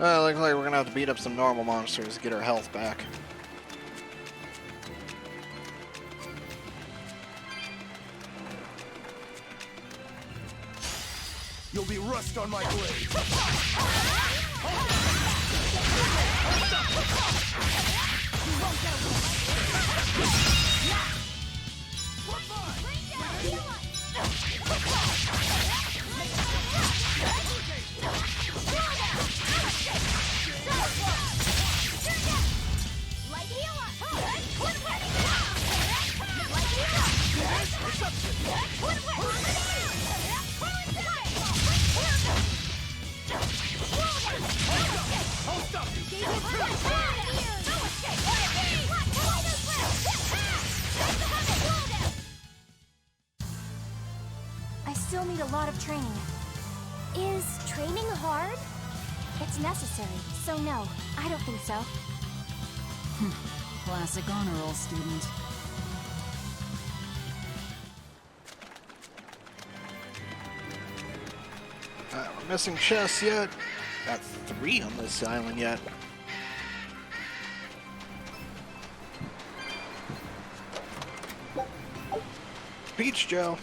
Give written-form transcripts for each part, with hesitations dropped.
Looks like we're gonna have to beat up some normal monsters to get our health back. You'll be rust on my blade. I still need a lot of training. Is training hard? It's necessary, so no, I don't think so. Classic honor roll student. We're missing chests yet. Got 3 on this island yet. Peach Joe.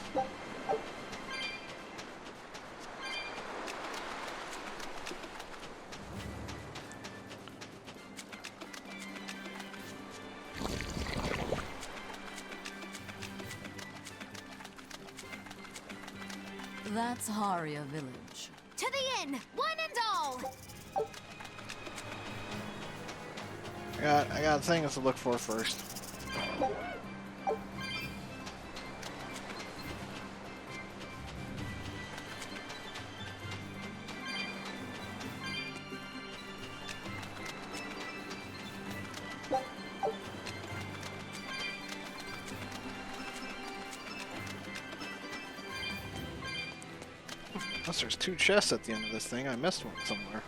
That's Haria Village. To the inn, one and all! I got things to look for first. Unless there's 2 chests at the end of this thing, I missed one somewhere.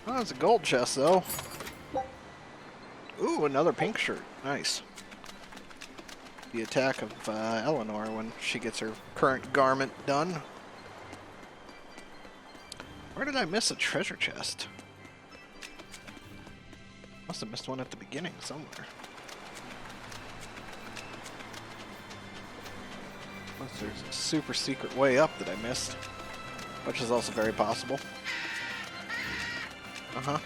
Oh, it's a gold chest though. Ooh, another pink shirt. Nice. The attack of Eleanor when she gets her current garment done. Where did I miss a treasure chest? Must have missed one at the beginning somewhere. Unless there's a super secret way up that I missed, which is also very possible. Uh-huh.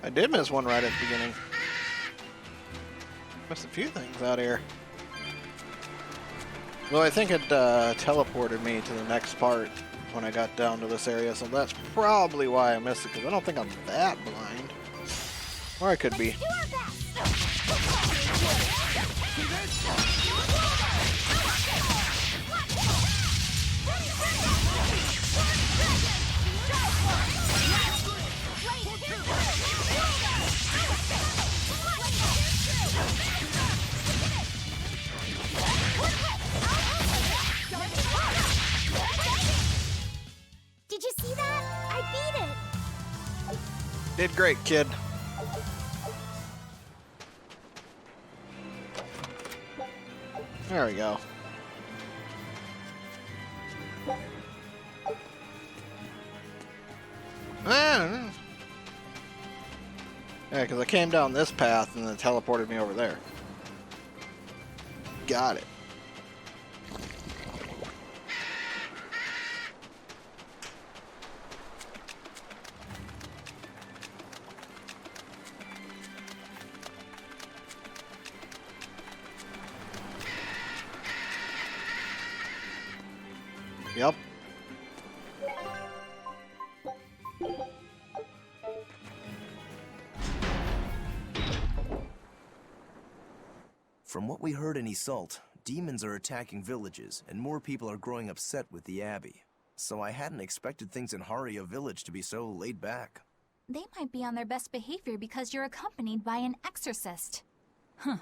I did miss one right at the beginning. Missed a few things out here. Well, I think it teleported me to the next part when I got down to this area, so that's probably why I missed it, because I don't think I'm that blind. Or I could be. Did you see that? I beat it! Did great, kid. There we go. Yeah, because I came down this path and then it teleported me over there. Got it. Yep. From what we heard in Iseult, demons are attacking villages, and more people are growing upset with the Abbey. So I hadn't expected things in Haria Village to be so laid back. They might be on their best behavior because you're accompanied by an exorcist. Huh.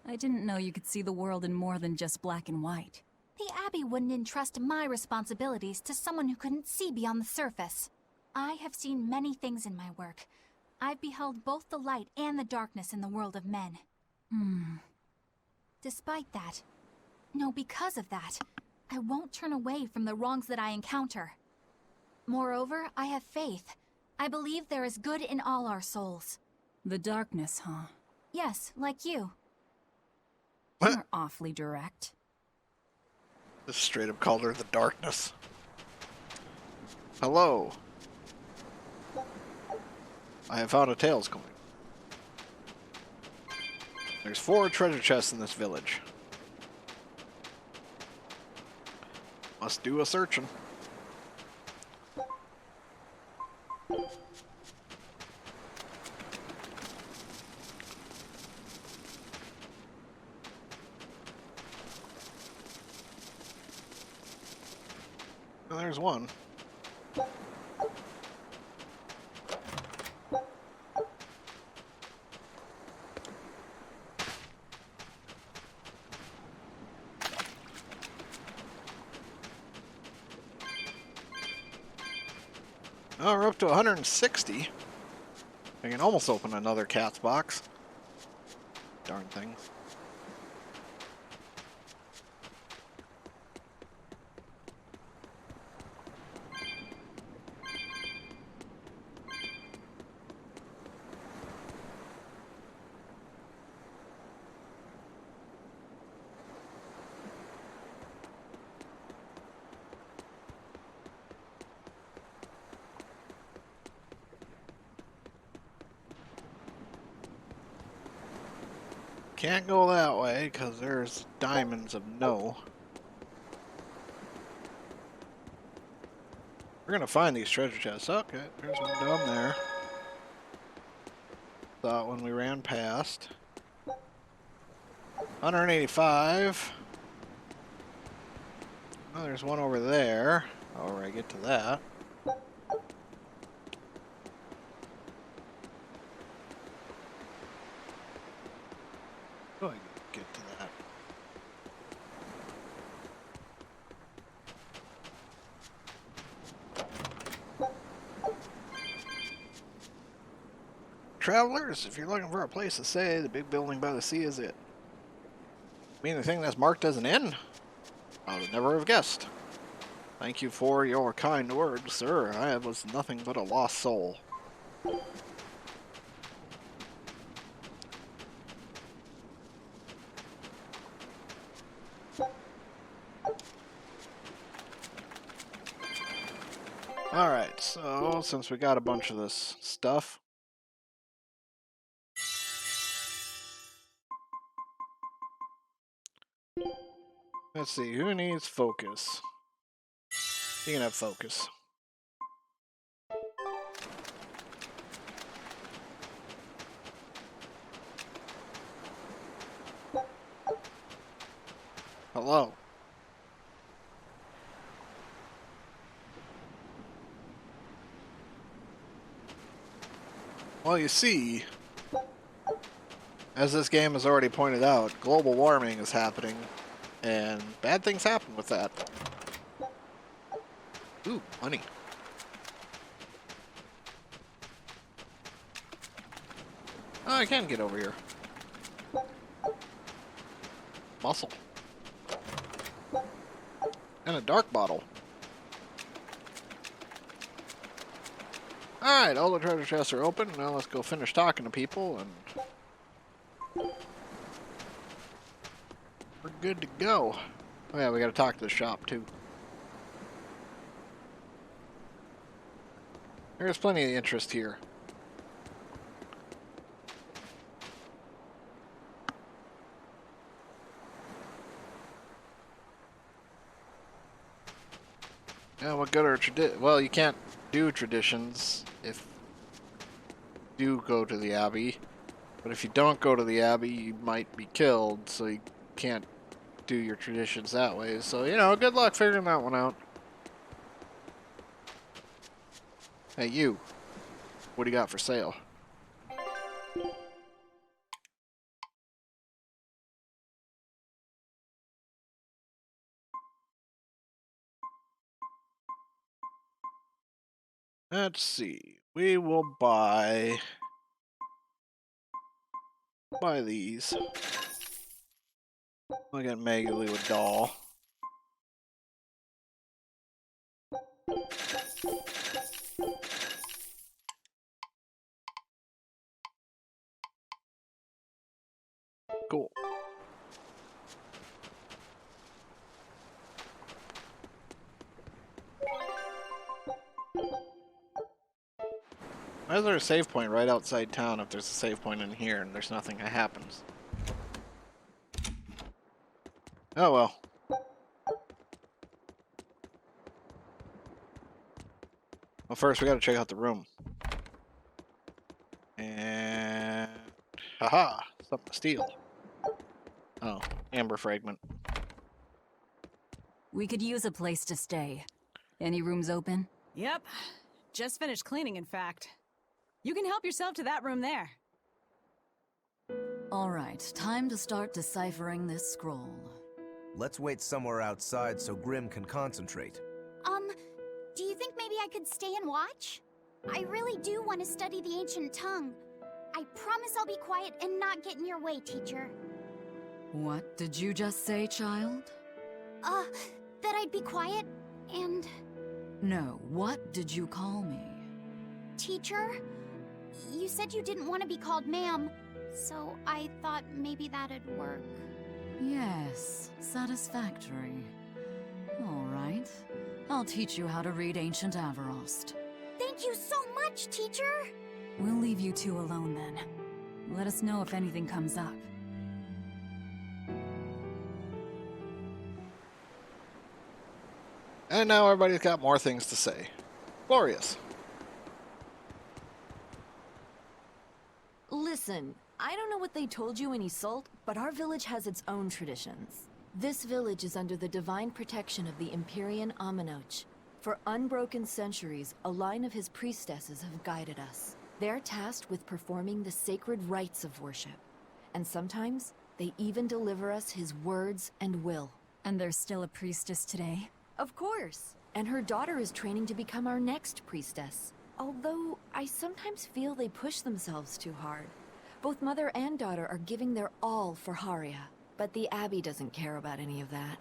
I didn't know you could see the world in more than just black and white. The Abbey wouldn't entrust my responsibilities to someone who couldn't see beyond the surface. I have seen many things in my work. I've beheld both the light and the darkness in the world of men. Despite that, no, because of that, I won't turn away from the wrongs that I encounter. Moreover, I have faith. I believe there is good in all our souls. The darkness, huh? Yes, like you. You're awfully direct. Just straight up called her the darkness. Hello. I have found a Tales coin. There's 4 treasure chests in this village. Must do a searching. Well, there's one. Oh, we're up to 160. I can almost open another cat's box. Darn things. Can't go that way because there's diamonds of no. We're gonna find these treasure chests. Okay, there's one down there. Thought when we ran past. 185. Oh, there's one over there. However, I get to that. Oh, I get to that. Travelers, if you're looking for a place to stay, the big building by the sea is it. Mean the thing that's marked as an inn? I would never have guessed. Thank you for your kind words, sir. I was nothing but a lost soul. Alright, so since we got a bunch of this stuff, let's see, who needs focus? You can have focus. Hello. Well, you see, as this game has already pointed out, global warming is happening, and bad things happen with that. Ooh, money. Oh, I can get over here. Muscle. And a dark bottle. Alright, all the treasure chests are open. Now let's go finish talking to people and we're good to go. Oh yeah, we gotta talk to the shop too. There's plenty of interest here. Yeah, what good are well, you can't do traditions if you do go to the Abbey. But if you don't go to the Abbey, you might be killed, so you can't do your traditions that way. So, you know, good luck figuring that one out. Hey, you. What do you got for sale? Let's see. We will buy these. I'll get Magalu a doll. Cool. Why is there a save point right outside town if there's a save point in here and there's nothing that happens? Oh well. Well, first we gotta check out the room. And... haha! Something to steal. Oh, amber fragment. We could use a place to stay. Any rooms open? Yep. Just finished cleaning, in fact. You can help yourself to that room there. All right, time to start deciphering this scroll. Let's wait somewhere outside so Grim can concentrate. Do you think maybe I could stay and watch? I really do want to study the ancient tongue. I promise I'll be quiet and not get in your way, teacher. What did you just say, child? That I'd be quiet and... No, what did you call me? Teacher? You said you didn't want to be called ma'am, so I thought maybe that'd work. Yes, satisfactory. All right. I'll teach you how to read Ancient Avarost. Thank you so much, teacher! We'll leave you two alone then. Let us know if anything comes up. And now everybody's got more things to say. Glorious. Listen, I don't know what they told you in Isolde, but our village has its own traditions. This village is under the divine protection of the Empyrean Aminoch. For unbroken centuries, a line of his priestesses have guided us. They're tasked with performing the sacred rites of worship. And sometimes, they even deliver us his words and will. And there's still a priestess today? Of course. And her daughter is training to become our next priestess. Although, I sometimes feel they push themselves too hard. Both mother and daughter are giving their all for Haria. But the Abbey doesn't care about any of that.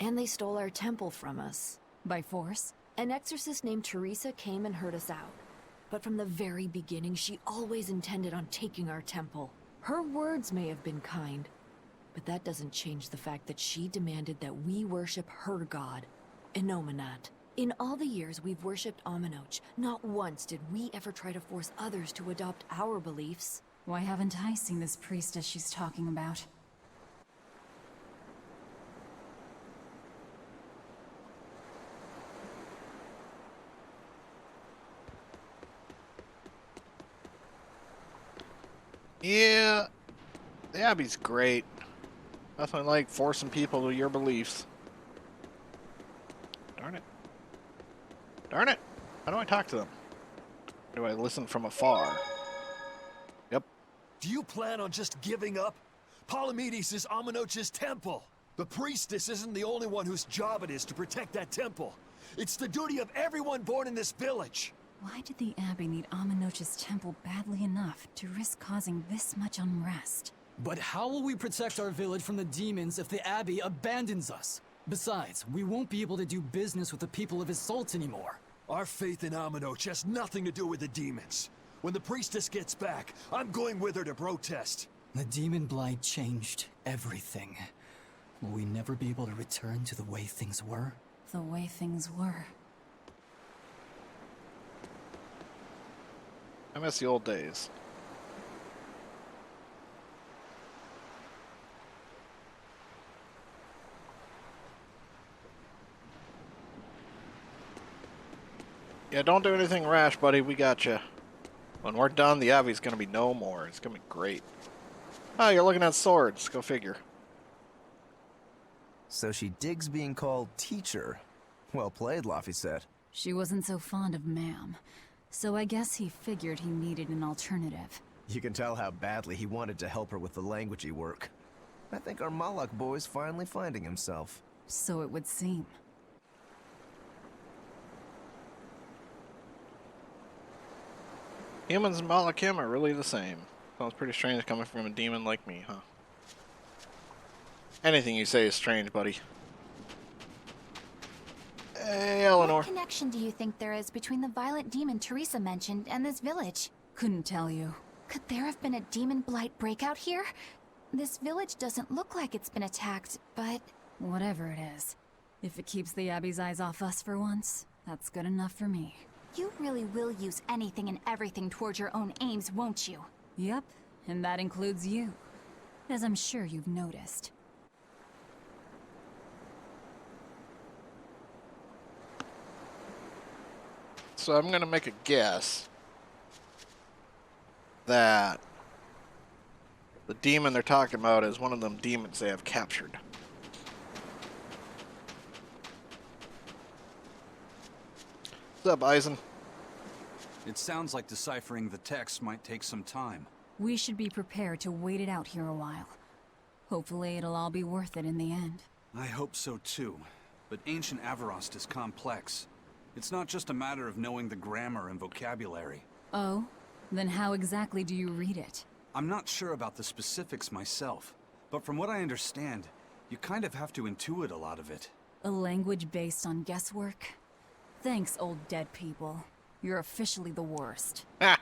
And they stole our temple from us. By force? An exorcist named Teresa came and heard us out. But from the very beginning, she always intended on taking our temple. Her words may have been kind, but that doesn't change the fact that she demanded that we worship her god, Enominat. In all the years we've worshipped Aminoch, not once did we ever try to force others to adopt our beliefs. Why haven't I seen this priestess she's talking about? Yeah, the Abbey's great. Nothing like forcing people to your beliefs. Darn it. Darn it! How do I talk to them? Do I listen from afar? Yep. Do you plan on just giving up? Palamedes is Aminoch's temple. The priestess isn't the only one whose job it is to protect that temple. It's the duty of everyone born in this village. Why did the Abbey need Aminoch's temple badly enough to risk causing this much unrest? But how will we protect our village from the demons if the Abbey abandons us? Besides, we won't be able to do business with the people of Isolde anymore. Our faith in Aminoch has nothing to do with the demons. When the priestess gets back, I'm going with her to protest. The demon blight changed everything. Will we never be able to return to the way things were? The way things were. I miss the old days. Yeah, don't do anything rash, buddy. We got you. When we're done, the Abbey's gonna be no more. It's gonna be great. Oh, you're looking at swords. Go figure. So she digs being called teacher. Well played, Laffy said. She wasn't so fond of ma'am. So I guess he figured he needed an alternative. You can tell how badly he wanted to help her with the languagey work. I think our Malak boy's finally finding himself. So it would seem. Humans and Malakim are really the same. Sounds pretty strange coming from a demon like me, huh? Anything you say is strange, buddy. Hey, Eleanor. What connection do you think there is between the violent demon Teresa mentioned and this village? Couldn't tell you. Could there have been a demon blight breakout here? This village doesn't look like it's been attacked, but... Whatever it is. If it keeps the Abbey's eyes off us for once, that's good enough for me. You really will use anything and everything towards your own aims, won't you? Yep, and that includes you. As I'm sure you've noticed. So I'm gonna make a guess that the demon they're talking about is one of them demons they have captured. What's up, Eisen? It sounds like deciphering the text might take some time. We should be prepared to wait it out here a while. Hopefully it'll all be worth it in the end. I hope so too, but ancient Avarost is complex. It's not just a matter of knowing the grammar and vocabulary. Oh? Then how exactly do you read it? I'm not sure about the specifics myself, but from what I understand, you kind of have to intuit a lot of it. A language based on guesswork? Thanks, old dead people. You're officially the worst. Ah!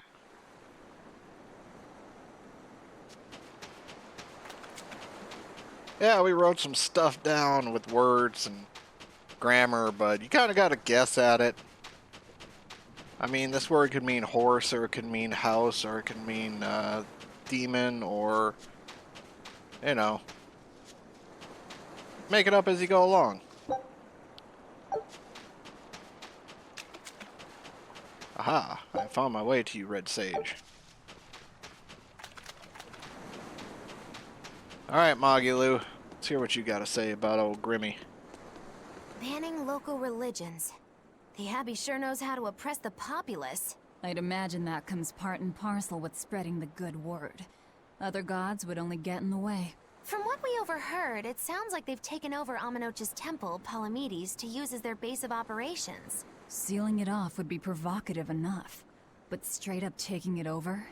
Yeah, we wrote some stuff down with words and grammar, but you kind of got to guess at it. I mean, this word could mean horse, or it could mean house, or it could mean demon, or, you know, make it up as you go along. Aha, I found my way to you, Red Sage. Alright, Magilou, let's hear what you got to say about old Grimmy. Banning local religions. The Abbey sure knows how to oppress the populace. I'd imagine that comes part and parcel with spreading the good word. Other gods would only get in the way. From what we overheard, it sounds like they've taken over Amenoch's temple, Palamedes, to use as their base of operations. Sealing it off would be provocative enough. But straight up taking it over?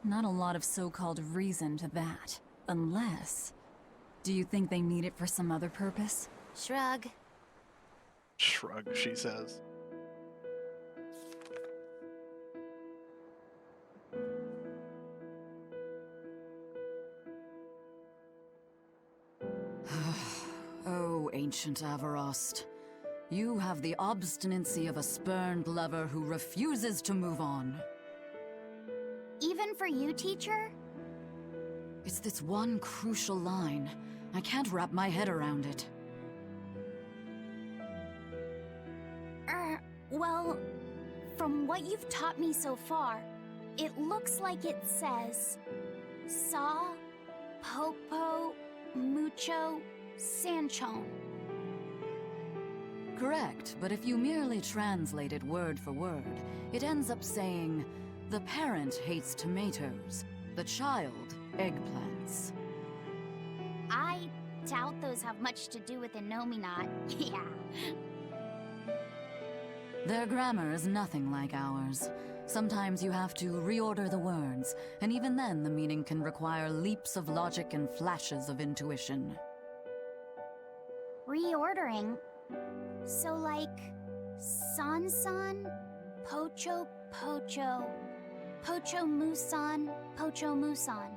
Not a lot of so-called reason to that. Unless... Do you think they need it for some other purpose? Shrug. Shrug, she says. Oh, ancient Avarost. You have the obstinacy of a spurned lover who refuses to move on. Even for you, teacher? It's this one crucial line. I can't wrap my head around it. Well, from what you've taught me so far, it looks like it says... Saw, Popo, Mucho, Sanchon. Correct, but if you merely translate it word for word, it ends up saying, the parent hates tomatoes, the child eggplants. I doubt those have much to do with Innominat. Yeah. Their grammar is nothing like ours. Sometimes you have to reorder the words, and even then the meaning can require leaps of logic and flashes of intuition. Reordering? So like... San-san, Pocho Pocho, Pocho Musan, Pocho Musan.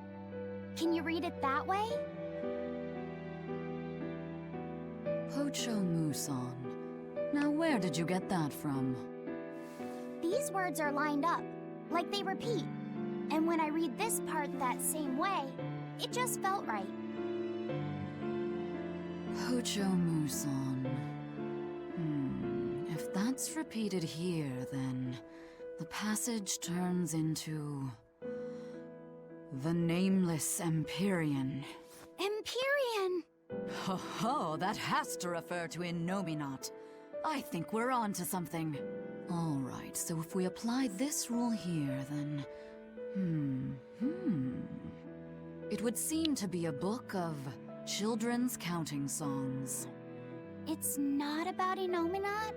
Can you read it that way? Pocho Musan. Now where did you get that from? These words are lined up, like they repeat. And when I read this part that same way, it just felt right. Pocho Musan. If that's repeated here, then the passage turns into... the Nameless Empyrean. Empyrean! Ho ho, that has to refer to Innominat. I think we're on to something. All right, so if we apply this rule here, then... It would seem to be a book of children's counting songs. It's not about Innominat?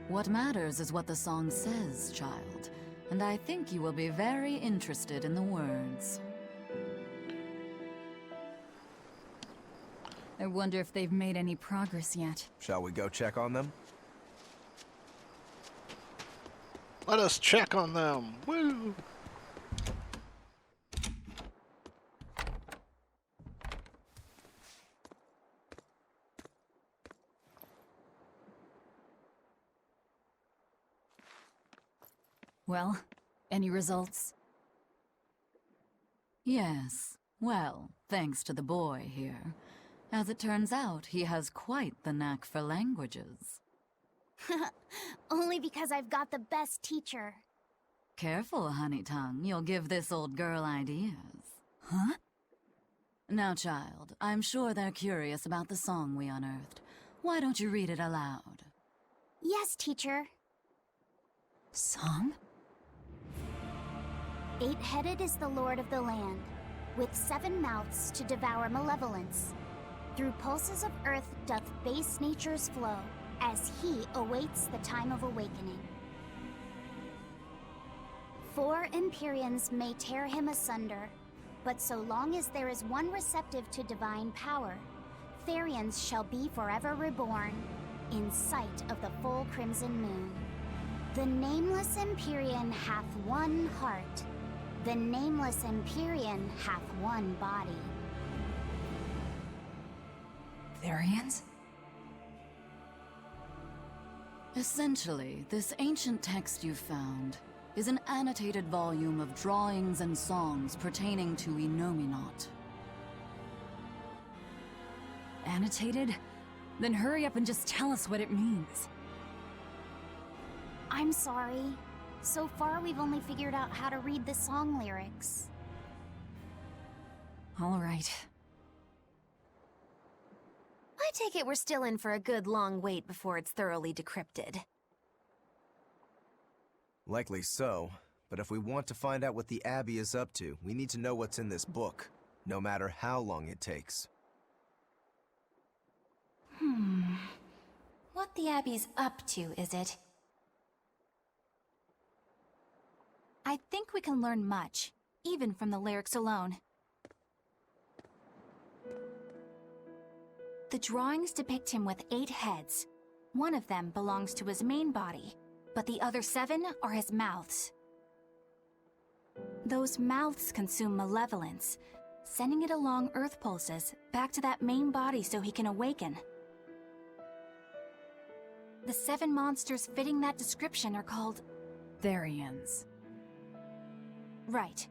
What matters is what the song says, child. And I think you will be very interested in the words. I wonder if they've made any progress yet. Shall we go check on them? Let us check on them. Woo! Well, any results? Yes. Well, thanks to the boy here. As it turns out, he has quite the knack for languages. Only because I've got the best teacher. Careful, honey tongue. You'll give this old girl ideas. Huh? Now, child, I'm sure they're curious about the song we unearthed. Why don't you read it aloud? Yes, teacher. Song? 8-headed is the lord of the land, with 7 mouths to devour malevolence. Through pulses of earth doth base nature's flow, as he awaits the time of awakening. 4 Empyreans may tear him asunder, but so long as there is one receptive to divine power, Therians shall be forever reborn, in sight of the full crimson moon. The nameless Empyrean hath one heart, the nameless Empyrean hath one body. Therians? Essentially, this ancient text you found is an annotated volume of drawings and songs pertaining to Innominat. Annotated? Then hurry up and just tell us what it means. I'm sorry. So far, we've only figured out how to read the song lyrics. All right. I take it we're still in for a good long wait before it's thoroughly decrypted. Likely so, but if we want to find out what the Abbey is up to, we need to know what's in this book, no matter how long it takes. What the Abbey's up to, is it? I think we can learn much, even from the lyrics alone. The drawings depict him with 8 heads. One of them belongs to his main body, but the other 7 are his mouths. Those mouths consume malevolence, sending it along earth pulses back to that main body so he can awaken. The 7 monsters fitting that description are called Therians. Right.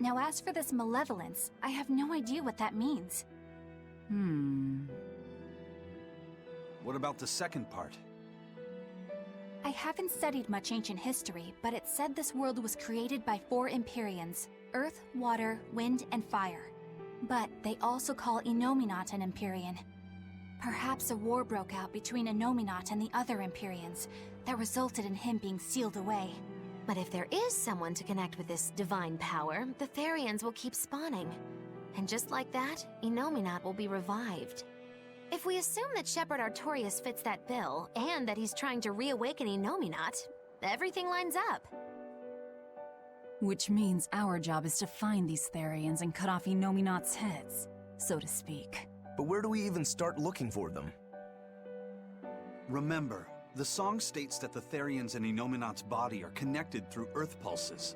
Now as for this malevolence, I have no idea what that means. What about the second part? I haven't studied much ancient history, but it said this world was created by 4 Empyreans: Earth, Water, Wind, and Fire. But they also call Innominat an Empyrean. Perhaps a war broke out between Innominat and the other Empyreans that resulted in him being sealed away. But if there is someone to connect with this divine power, the Therians will keep spawning. And just like that, Innominat will be revived. If we assume that Shepherd Artorius fits that bill, and that he's trying to reawaken Innominat, everything lines up. Which means our job is to find these Therians and cut off Innominat's heads, so to speak. But where do we even start looking for them? Remember, the song states that the Therians and Innominat's body are connected through earth pulses.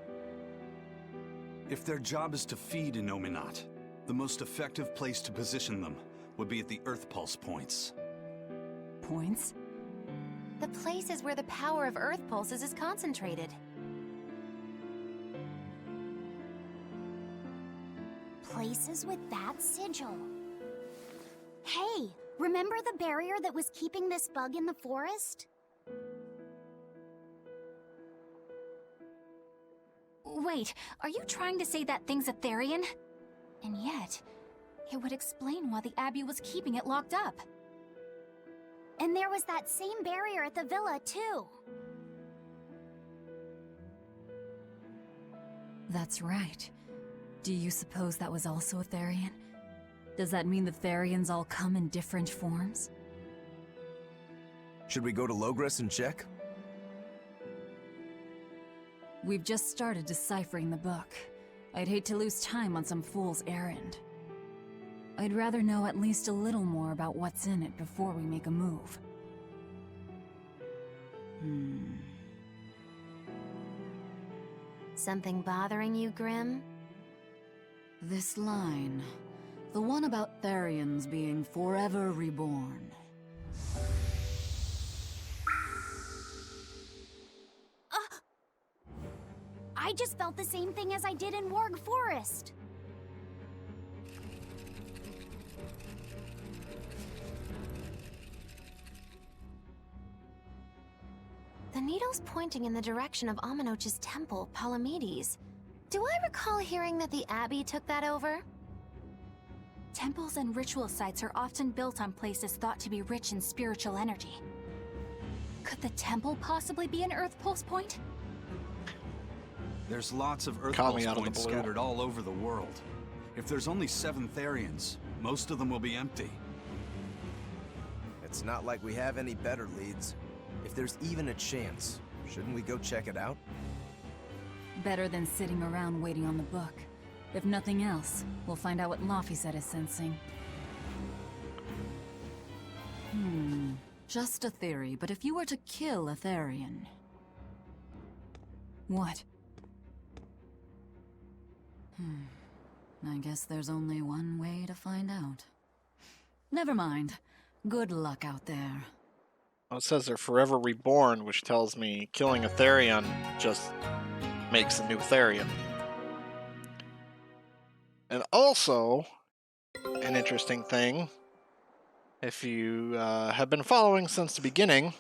If their job is to feed Innominat, the most effective place to position them would be at the earth pulse points. Points? The place is where the power of earth pulses is concentrated. Places with that sigil. Hey, remember the barrier that was keeping this bug in the forest? Wait, are you trying to say that thing's a Therian? And yet, it would explain why the Abbey was keeping it locked up. And there was that same barrier at the villa, too. That's right. Do you suppose that was also a Therian? Does that mean the Therians all come in different forms? Should we go to Logres and check? We've just started deciphering the book. I'd hate to lose time on some fool's errand. I'd rather know at least a little more about what's in it before we make a move. Something bothering you, Grim? This line. The one about Therians being forever reborn. I just felt the same thing as I did in Warg Forest. The needle's pointing in the direction of Aminoch's temple, Palamedes. Do I recall hearing that the Abbey took that over? Temples and ritual sites are often built on places thought to be rich in spiritual energy. Could the temple possibly be an Earth Pulse point? There's lots of Earth Call Pulse me out of the points blue. scattered all over the world. If there's only 7 Therians, most of them will be empty. It's not like we have any better leads. If there's even a chance, shouldn't we go check it out? Better than sitting around waiting on the book. If nothing else, we'll find out what Laphicet is sensing. Just a theory, but if you were to kill a Therian... What? I guess there's only one way to find out. Never mind. Good luck out there. Well, it says they're forever reborn, which tells me killing a Therian just makes a new Therian. And also, an interesting thing, if you have been following since the beginning,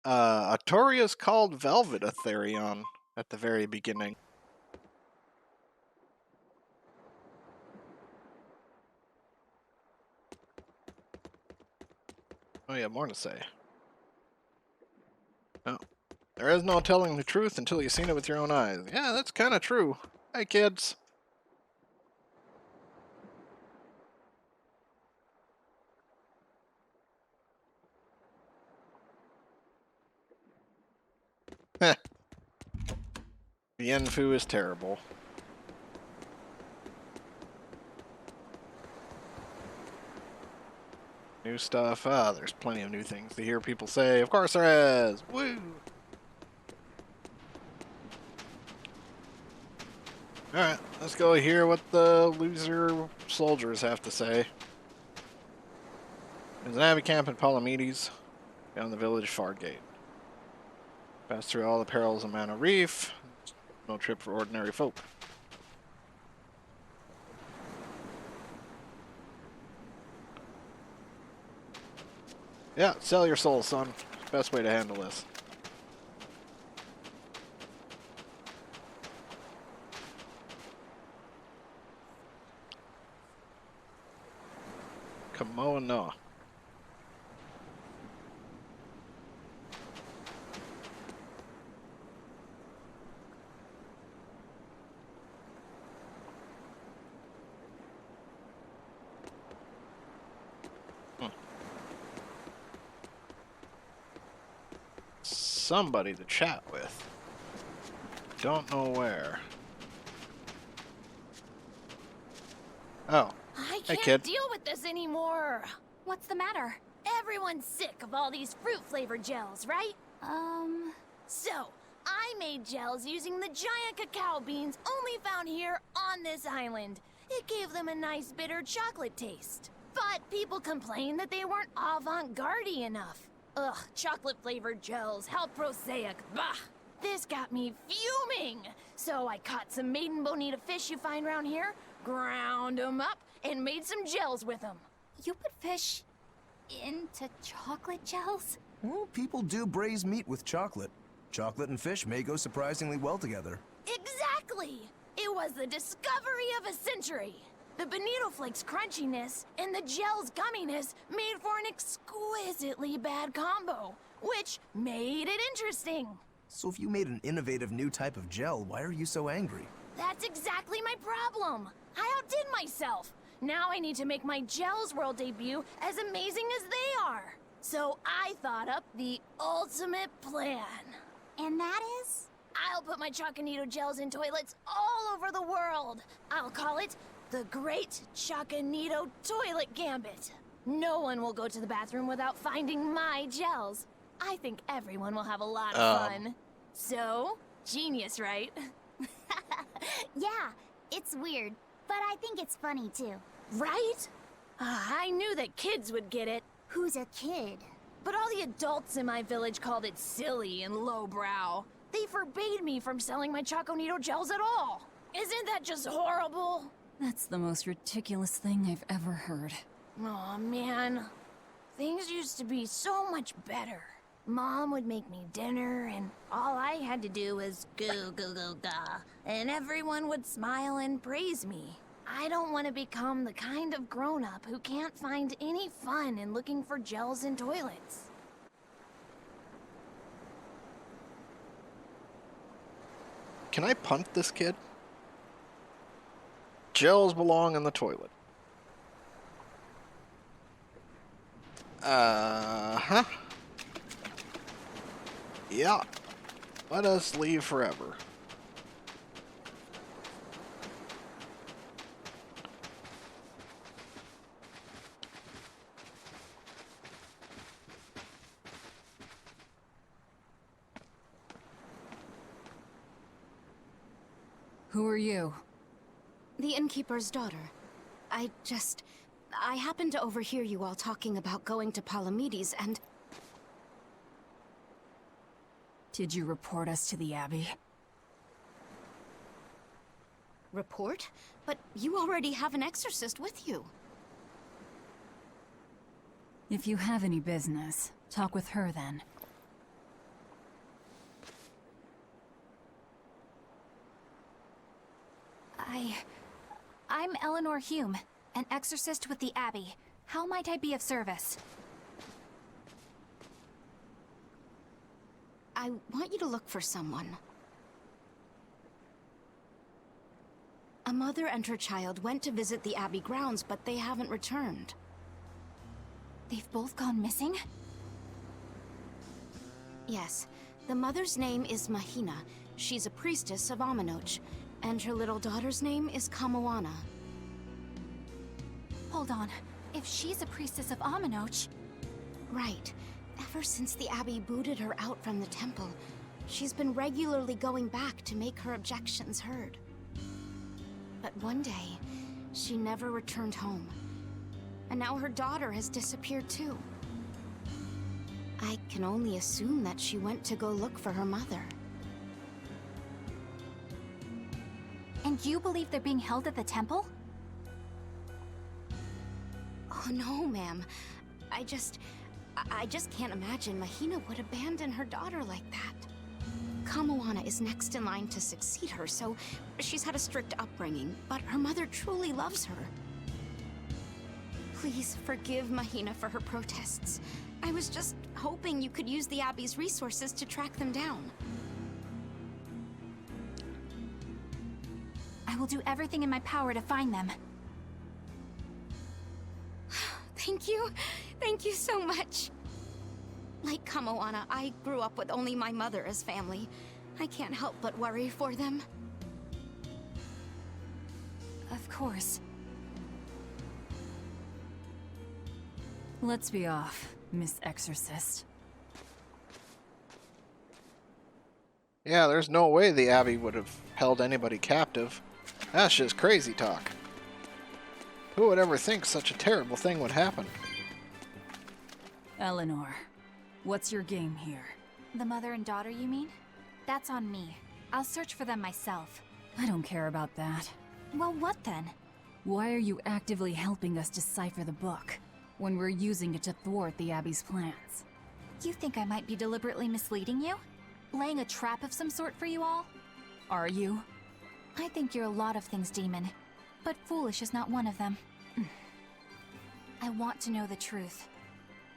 Artoria's called Velvet a Therion at the very beginning. Oh yeah, more to say. Oh. There is no telling the truth until you've seen it with your own eyes. Yeah, that's kind of true. Hi, kids. Heh. The Enfu is terrible. New stuff. Ah, there's plenty of new things to hear people say. Of course there is. Woo! Alright, let's go hear what the loser soldiers have to say. There's an abbey camp in Palamedes, beyond the village Fargate. Pass through all the perils of Mana Reef. No trip for ordinary folk. Yeah, sell your soul, son. Best way to handle this. Kamoa Noa. Somebody to chat with. Don't know where. Oh. I Hey, can't kid. deal with this anymore. What's the matter? Everyone's sick of all these fruit-flavored gels, right? So, I made gels using the giant cacao beans only found here on this island. It gave them a nice bitter chocolate taste. But people complained that they weren't avant-garde enough. Ugh, chocolate-flavored gels, how prosaic, bah! This got me fuming! So I caught some maiden bonita fish you find around here, ground them up, and made some gels with them. You put fish into chocolate gels? Well, people do braise meat with chocolate. Chocolate and fish may go surprisingly well together. Exactly! It was the discovery of a century! The bonito flakes crunchiness and the gel's gumminess made for an exquisitely bad combo, which made it interesting. So if you made an innovative new type of gel, why are you so angry? That's exactly my problem. I outdid myself. Now I need to make my Gels World debut as amazing as they are. So I thought up the ultimate plan. And that is? I'll put my Chacanito gels in toilets all over the world. I'll call it the Great Chacanito Toilet Gambit. No one will go to the bathroom without finding my gels. I think everyone will have a lot of fun. So, genius, right? Yeah, it's weird, but I think it's funny too. Right? I knew that kids would get it. Who's a kid? But all the adults in my village called it silly and lowbrow. They forbade me from selling my Chaconito gels at all. Isn't that just horrible? That's the most ridiculous thing I've ever heard. Aw, man. Things used to be so much better. Mom would make me dinner, and all I had to do was go, go, go, ga. And everyone would smile and praise me. I don't want to become the kind of grown-up who can't find any fun in looking for gels in toilets. Can I punt this kid? Gels belong in the toilet. Uh-huh. Yeah. Let us leave forever. Who are you? The innkeeper's daughter. I happened to overhear you all talking about going to Palamedes and... Did you report us to the Abbey? Report? But you already have an exorcist with you. If you have any business, talk with her then. I'm Eleanor Hume, an exorcist with the Abbey. How might I be of service? I want you to look for someone. A mother and her child went to visit the Abbey grounds, but they haven't returned. They've both gone missing? Yes. The mother's name is Mahina. She's a priestess of Aminoch. And her little daughter's name is Kamoana. Hold on. If she's a priestess of Aminoch... Right. Ever since the Abbey booted her out from the temple, she's been regularly going back to make her objections heard. But one day, she never returned home. And now her daughter has disappeared too. I can only assume that she went to go look for her mother. And you believe they're being held at the temple? Oh no, ma'am. I just can't imagine Mahina would abandon her daughter like that. Kamoana is next in line to succeed her, so she's had a strict upbringing, but her mother truly loves her. Please forgive Mahina for her protests. I was just hoping you could use the Abbey's resources to track them down. I will do everything in my power to find them. Thank you. Thank you so much. Like Kamoana, I grew up with only my mother as family. I can't help but worry for them. Of course. Let's be off, Miss Exorcist. Yeah, there's no way the Abbey would have held anybody captive. That's just crazy talk. Who would ever think such a terrible thing would happen? Eleanor, what's your game here? The mother and daughter, you mean? That's on me. I'll search for them myself. I don't care about that. Well, what then? Why are you actively helping us decipher the book, when we're using it to thwart the Abbey's plans? You think I might be deliberately misleading you? Laying a trap of some sort for you all? Are you? I think you're a lot of things, Demon. But foolish is not one of them. I want to know the truth.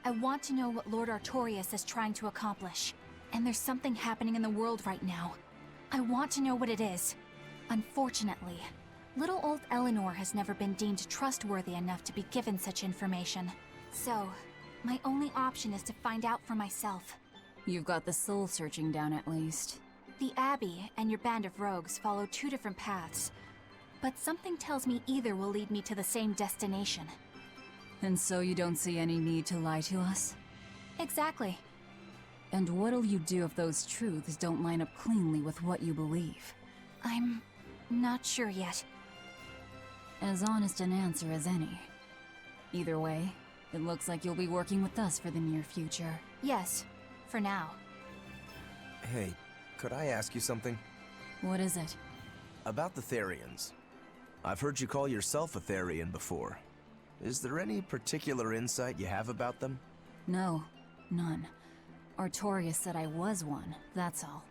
I want to know what Lord Artorias is trying to accomplish. And there's something happening in the world right now. I want to know what it is. Unfortunately, little old Eleanor has never been deemed trustworthy enough to be given such information. So, my only option is to find out for myself. You've got the soul searching down at least. The Abbey and your band of rogues follow two different paths, but something tells me either will lead me to the same destination. And so you don't see any need to lie to us? Exactly. And what'll you do if those truths don't line up cleanly with what you believe? I'm not sure yet. As honest an answer as any. Either way, it looks like you'll be working with us for the near future. Yes, for now. Hey, could I ask you something? What is it? About the Therians. I've heard you call yourself a Therian before. Is there any particular insight you have about them? No, none. Artorias said I was one, that's all.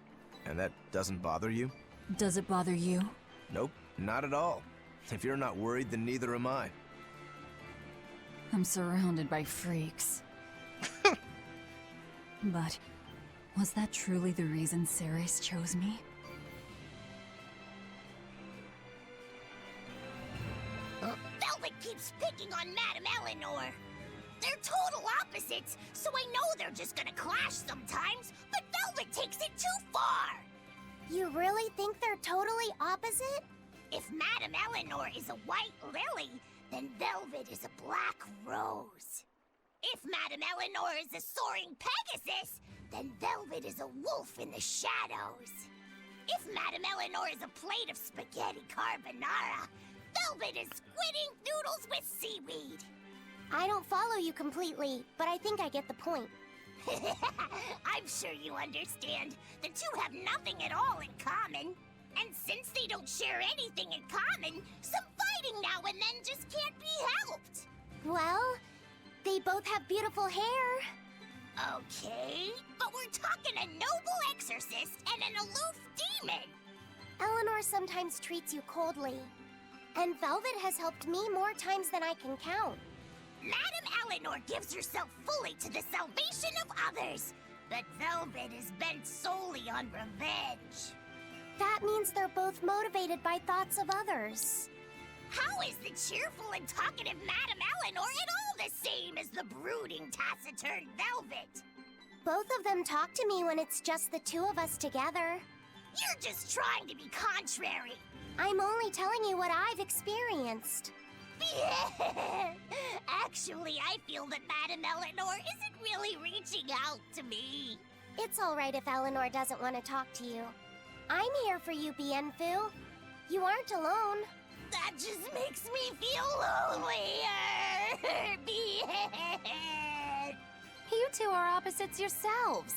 And that doesn't bother you? Does it bother you? Nope, not at all. If you're not worried, then neither am I. I'm surrounded by freaks. But was that truly the reason Ceres chose me? Velvet keeps picking on Madame Eleanor. They're total opposites, so I know they're just gonna clash sometimes, but Velvet takes it too far! You really think they're totally opposite? If Madame Eleanor is a white lily, then Velvet is a black rose. If Madame Eleanor is a soaring Pegasus, then Velvet is a wolf in the shadows. If Madame Eleanor is a plate of spaghetti carbonara, Velvet is squidding noodles with seaweed. I don't follow you completely, but I think I get the point. I'm sure you understand. The two have nothing at all in common. And since they don't share anything in common, some fighting now and then just can't be helped. Well, they both have beautiful hair. Okay, but we're talking a noble exorcist and an aloof demon. Eleanor sometimes treats you coldly. And Velvet has helped me more times than I can count. Madame Eleanor gives herself fully to the salvation of others, but Velvet is bent solely on revenge. That means they're both motivated by thoughts of others. How is the cheerful and talkative Madame Eleanor at all the same as the brooding, taciturn Velvet? Both of them talk to me when it's just the two of us together. You're just trying to be contrary. I'm only telling you what I've experienced. Actually, I feel that Madame Eleanor isn't really reaching out to me. It's all right if Eleanor doesn't want to talk to you. I'm here for you, Bienfu. You aren't alone. That just makes me feel lonelier. You two are opposites yourselves.